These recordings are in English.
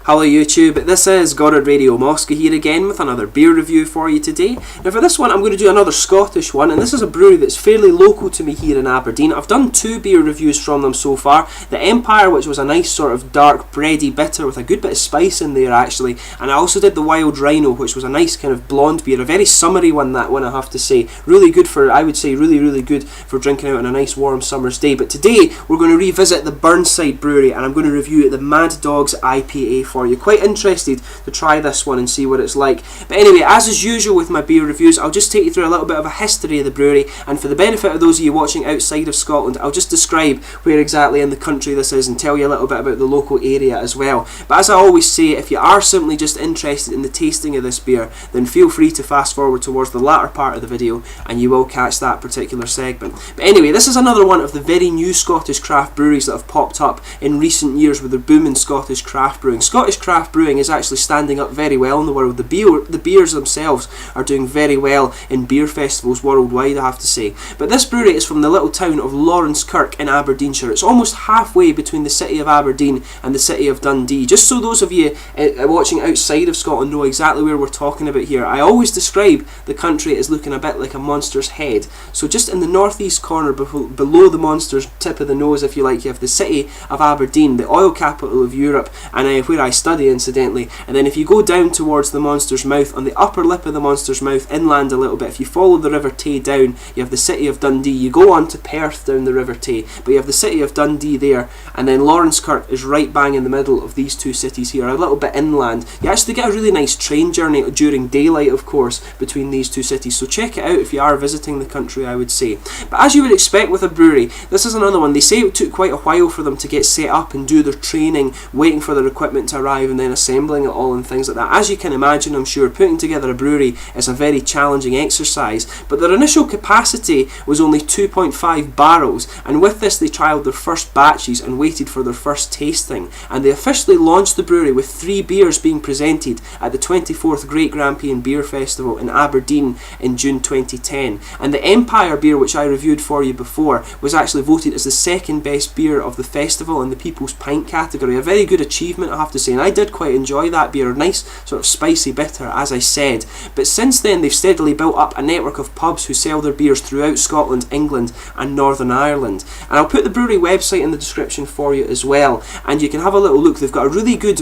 Hello YouTube, this is Goddard Radio Moscow here again with another beer review for you today. Now for this one I'm going to do another Scottish one, and this is a brewery that's fairly local to me here in Aberdeen. I've done two beer reviews from them so far. The Empire, which was a nice sort of dark bready bitter with a good bit of spice in there actually, and I also did the Wild Rhino, which was a nice kind of blonde beer, a very summery one, that one I have to say. Really good for, I would say really good for drinking out on a nice warm summer's day. But today we're going to revisit the Burnside Brewery and I'm going to review the Mad Dogz IPA for you. Quite interested to try this one and see what it's like. But anyway, as is usual with my beer reviews, I'll just take you through a little bit of a history of the brewery, and for the benefit of those of you watching outside of Scotland, I'll just describe where exactly in the country this is and tell you a little bit about the local area as well. But as I always say, if you are simply just interested in the tasting of this beer, then feel free to fast forward towards the latter part of the video and you will catch that particular segment. But anyway, this is another one of the very new Scottish craft breweries that have popped up in recent years with their booming Scottish craft brewing. Scottish craft brewing is actually standing up very well in the world. The beers themselves are doing very well in beer festivals worldwide, I have to say. But this brewery is from the little town of Laurencekirk in Aberdeenshire. It's almost halfway between the city of Aberdeen and the city of Dundee. Just so those of you watching outside of Scotland know exactly where we're talking about here, I always describe the country as looking a bit like a monster's head. So just in the northeast corner below the monster's tip of the nose, if you like, you have the city of Aberdeen, the oil capital of Europe, and where I study incidentally. And then if you go down towards the monster's mouth, on the upper lip of the monster's mouth, inland a little bit, if you follow the River Tay down, you have the city of Dundee. You go on to Perth down the River Tay, but you have the city of Dundee there, and then Laurencekirk is right bang in the middle of these two cities here, a little bit inland. You actually get a really nice train journey during daylight, of course, between these two cities, so check it out if you are visiting the country, I would say. But as you would expect with a brewery, this is another one. They say it took quite a while for them to get set up and do their training, waiting for their equipment to arrive and then assembling it all and things like that. As you can imagine, I'm sure, putting together a brewery is a very challenging exercise, but their initial capacity was only 2.5 barrels, and with this they trialled their first batches and waited for their first tasting, and they officially launched the brewery with 3 beers being presented at the 24th Great Grampian Beer Festival in Aberdeen in June 2010. And the Empire beer, which I reviewed for you before, was actually voted as the second best beer of the festival in the People's Pint category. A very good achievement, I have to say, and I did quite enjoy that beer. A nice sort of spicy bitter, as I said. But since then they've steadily built up a network of pubs who sell their beers throughout Scotland, England and Northern Ireland. And I'll put the brewery website in the description for you as well, and you can have a little look. They've got a really good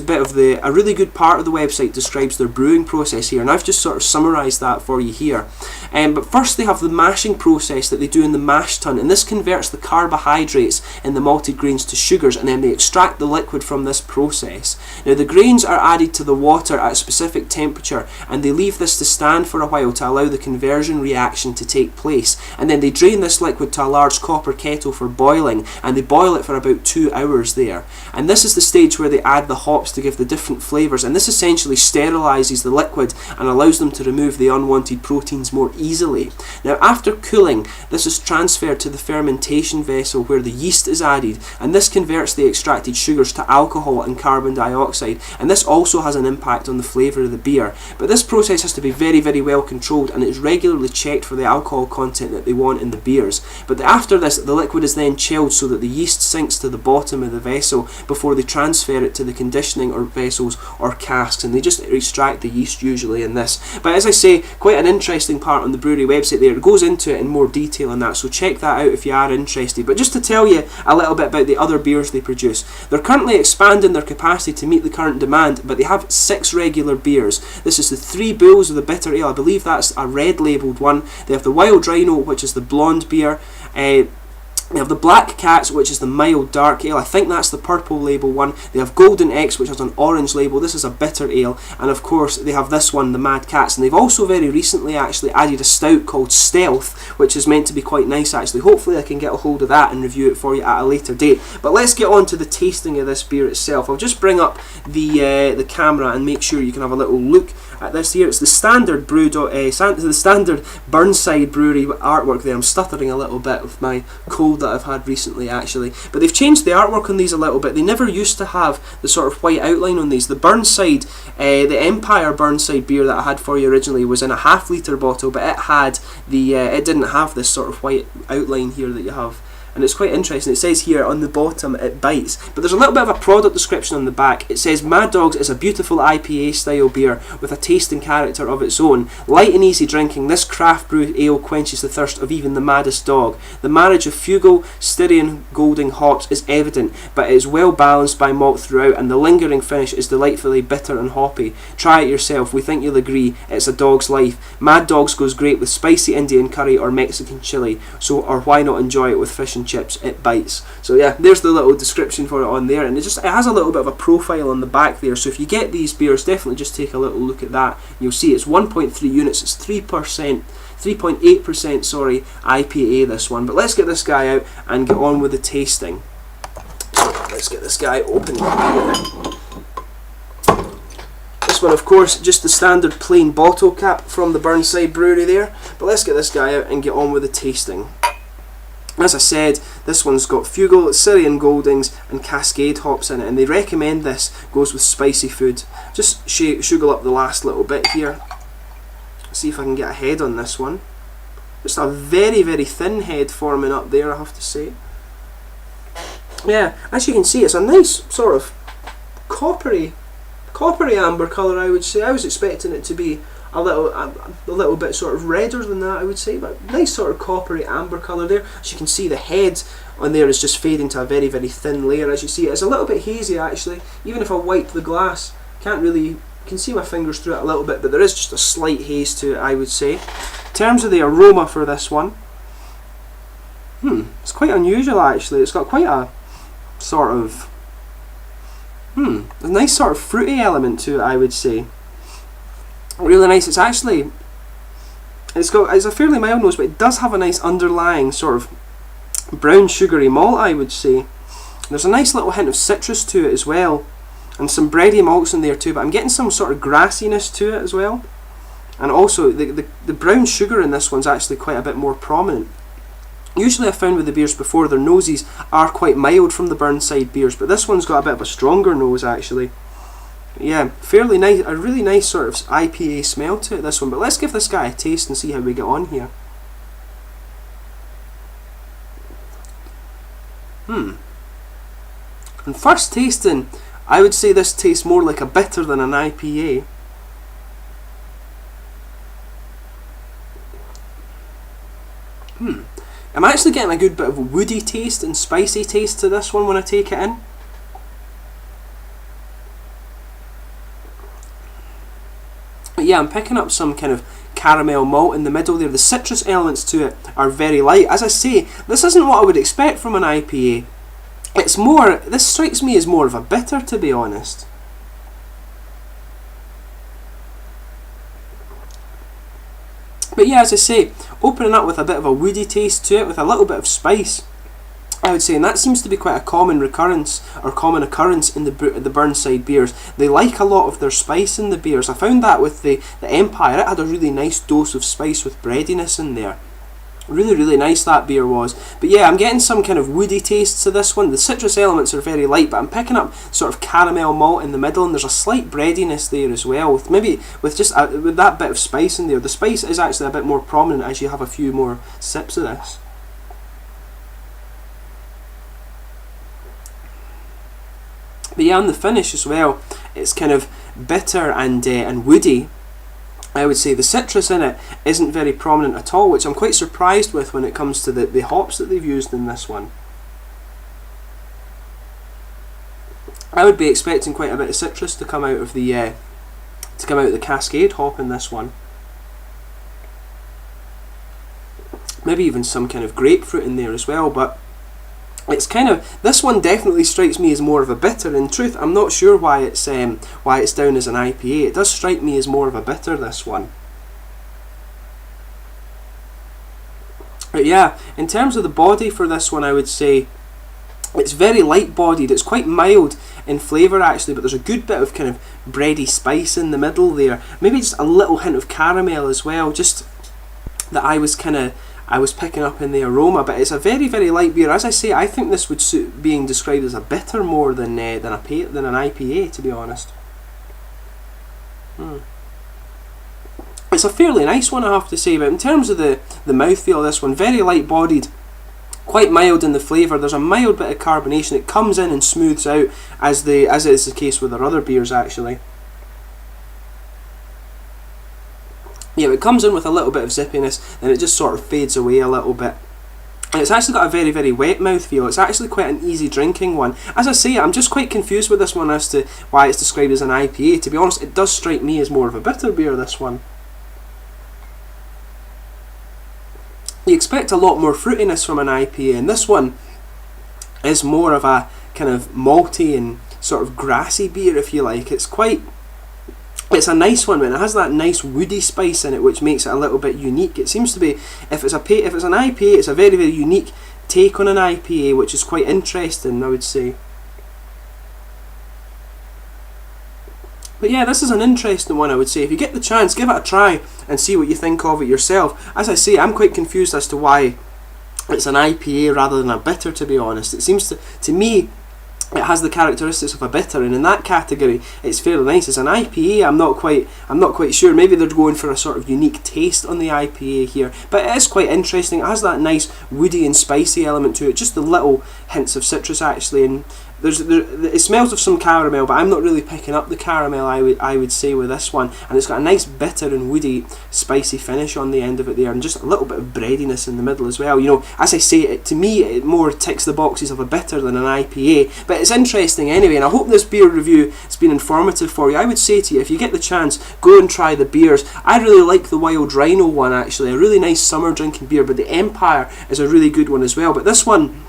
part of the website describes their brewing process here, and I've just sort of summarised that for you here. But first they have the mashing process that they do in the mash tun, and this converts the carbohydrates in the malted grains to sugars, and then they extract the liquid from this process. Now the grains are added to the water at a specific temperature, and they leave this to stand for a while to allow the conversion reaction to take place, and then they drain this liquid to a large copper kettle for boiling, and they boil it for about 2 hours there. And this is the stage where they add the hops to give the different flavours, and this essentially sterilises the liquid and allows them to remove the unwanted proteins more easily. Now after cooling, this is transferred to the fermentation vessel where the yeast is added, and this converts the extracted sugars to alcohol and carbon dioxide, and this also has an impact on the flavour of the beer. But this process has to be very well controlled, and it is regularly checked for the alcohol content that they want in the beers. But after this, the liquid is then chilled so that the yeast sinks to the bottom of the vessel before they transfer it to the conditioning or vessels or casks, and they just extract the yeast usually in this. But as I say, quite an interesting part on the brewery website there. It goes into it in more detail on that, so check that out if you are interested. But just to tell you a little bit about the other beers they produce, they're currently expanding their capacity to meet the current demand, but they have 6 regular beers. This is the 3 Bulls of the bitter ale, I believe that's a red labelled one. They have the Wild Rhino, which is the blonde beer. They have the Black Cats, which is the mild dark ale. I think that's the purple label one. They have Golden X, which has an orange label. This is a bitter ale. And of course they have this one, the Mad Cats. And they've also very recently actually added a stout called Stealth, which is meant to be quite nice actually. Hopefully I can get a hold of that and review it for you at a later date. But let's get on to the tasting of this beer itself. I'll just bring up the camera and make sure you can have a little look at this here. It's the standard the standard Burnside Brewery artwork there. I'm stuttering a little bit with my cold that I've had recently actually, but they've changed the artwork on these a little bit. They never used to have the sort of white outline on these. The Burnside, the Empire Burnside beer that I had for you originally was in a half litre bottle, but it had the it didn't have this sort of white outline here that you have and it's quite interesting. It says here on the bottom, it bites. But there's a little bit of a product description on the back. It says, Mad Dogz is a beautiful IPA style beer with a taste and character of its own. Light and easy drinking, this craft brew ale quenches the thirst of even the maddest dog. The marriage of Fugal, Styrian, Golding hops is evident, but it is well balanced by malt throughout, and the lingering finish is delightfully bitter and hoppy. Try it yourself, we think you'll agree, it's a dog's life. Mad Dogz goes great with spicy Indian curry or Mexican chili, or why not enjoy it with fish and chips? It bites. So yeah, there's the little description for it on there, and it has a little bit of a profile on the back there. So if you get these beers, definitely just take a little look at that. You'll see it's 1.3 units. It's 3.8%, sorry, IPA this one. But let's get this guy out and get on with the tasting. Let's get this guy open. This one, of course, just the standard plain bottle cap from the Burnside Brewery there. But let's get this guy out and get on with the tasting. As I said, this one's got Fugal, Syrian Goldings and Cascade hops in it, and they recommend this goes with spicy food. Just sugar up the last little bit here. See if I can get a head on this one. Just a very, very thin head forming up there, I have to say. Yeah, as you can see, it's a nice sort of coppery amber colour, I would say. I was expecting it to be a little bit sort of redder than that, I would say, but nice sort of coppery amber colour there. As you can see, the head on there is just fading to a very, very thin layer. As you see, it's a little bit hazy actually. Even if I wipe the glass, you can see my fingers through it a little bit, but there is just a slight haze to it, I would say. In terms of the aroma for this one, it's quite unusual actually. It's got quite a sort of a nice sort of fruity element to it, I would say. Really nice. It's a fairly mild nose, but it does have a nice underlying sort of brown sugary malt, I would say. There's a nice little hint of citrus to it as well, and some bready malts in there too, but I'm getting some sort of grassiness to it as well. And also the brown sugar in this one's actually quite a bit more prominent. Usually I found with the beers before, their noses are quite mild from the Burnside beers, but this one's got a bit of a stronger nose actually. Yeah, fairly nice, a really nice sort of IPA smell to it, this one. But let's give this guy a taste and see how we get on here. And first tasting, I would say this tastes more like a bitter than an IPA. I'm actually getting a good bit of a woody taste and spicy taste to this one when I take it in. But yeah, I'm picking up some kind of caramel malt in the middle there. The citrus elements to it are very light. As I say, this isn't what I would expect from an IPA. This strikes me as more of a bitter, to be honest. But yeah, as I say, opening up with a bit of a woody taste to it, with a little bit of spice, I would say, and that seems to be quite a common occurrence in the Burnside beers. They like a lot of their spice in the beers. I found that with the Empire. It had a really nice dose of spice with breadiness in there. Really, really nice that beer was. But yeah, I'm getting some kind of woody taste to this one. The citrus elements are very light, but I'm picking up sort of caramel malt in the middle, and there's a slight breadiness there as well, with that bit of spice in there. The spice is actually a bit more prominent as you have a few more sips of this. But yeah, on the finish as well, it's kind of bitter and woody. I would say the citrus in it isn't very prominent at all, which I'm quite surprised with when it comes to the hops that they've used in this one. I would be expecting quite a bit of citrus to come out of the Cascade hop in this one. Maybe even some kind of grapefruit in there as well, but it's this one definitely strikes me as more of a bitter. In truth, I'm not sure why it's down as an IPA. It does strike me as more of a bitter, this one. But yeah, in terms of the body for this one, I would say it's very light bodied. It's quite mild in flavour actually, but there's a good bit of kind of bready spice in the middle there. Maybe just a little hint of caramel as well, just that I was picking up in the aroma. But it's a very, very light beer. As I say, I think this would suit being described as a bitter more than an IPA, to be honest. It's a fairly nice one, I have to say, but in terms of the mouthfeel of this one, very light bodied. quite mild in the flavour. There's a mild bit of carbonation. It comes in and smooths out as is the case with our other beers actually. Yeah, it comes in with a little bit of zippiness, and it just sort of fades away a little bit. And it's actually got a very, very wet mouthfeel. It's actually quite an easy drinking one. As I say, I'm just quite confused with this one as to why it's described as an IPA. To be honest, it does strike me as more of a bitter beer, this one. You expect a lot more fruitiness from an IPA, and this one is more of a kind of malty and sort of grassy beer, if you like. It's a nice one, and it has that nice woody spice in it, which makes it a little bit unique. It seems to be, if it's an IPA, it's a very, very unique take on an IPA, which is quite interesting, I would say. But yeah, this is an interesting one, I would say. If you get the chance, give it a try and see what you think of it yourself. As I say, I'm quite confused as to why it's an IPA rather than a bitter, to be honest. It seems to me, it has the characteristics of a bitter, and in that category it's fairly nice. As an IPA, I'm not quite sure. Maybe they're going for a sort of unique taste on the IPA here, but it is quite interesting. It has that nice woody and spicy element to it, just the little hints of citrus actually, and it smells of some caramel, but I'm not really picking up the caramel, I would say, with this one. And it's got a nice bitter and woody spicy finish on the end of it there, and just a little bit of breadiness in the middle as well. You know, as I say, to me it more ticks the boxes of a bitter than an IPA, but it's interesting anyway, and I hope this beer review has been informative for you. I would say to you, if you get the chance, go and try the beers. I really like the Wild Rhino one actually, a really nice summer drinking beer, but the Empire is a really good one as well. But this one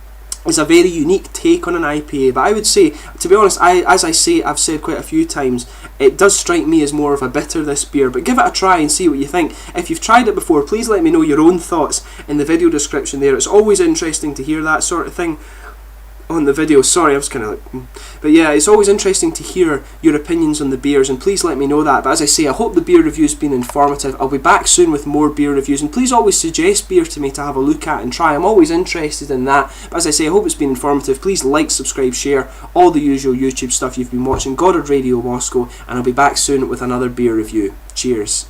is a very unique take on an IPA, but I would say, to be honest, I've said quite a few times, it does strike me as more of a bitter, this beer, but give it a try and see what you think. If you've tried it before, please let me know your own thoughts in the video description there. It's always interesting to hear that sort of thing on the video. Sorry, I was kind of like, but yeah, it's always interesting to hear your opinions on the beers, and please let me know that. But as I say, I hope the beer review's been informative. I'll be back soon with more beer reviews, and please always suggest beer to me to have a look at and try. I'm always interested in that. But as I say, I hope it's been informative. Please like, subscribe, share, all the usual YouTube stuff you've been watching. Goddard Radio Moscow, and I'll be back soon with another beer review. Cheers.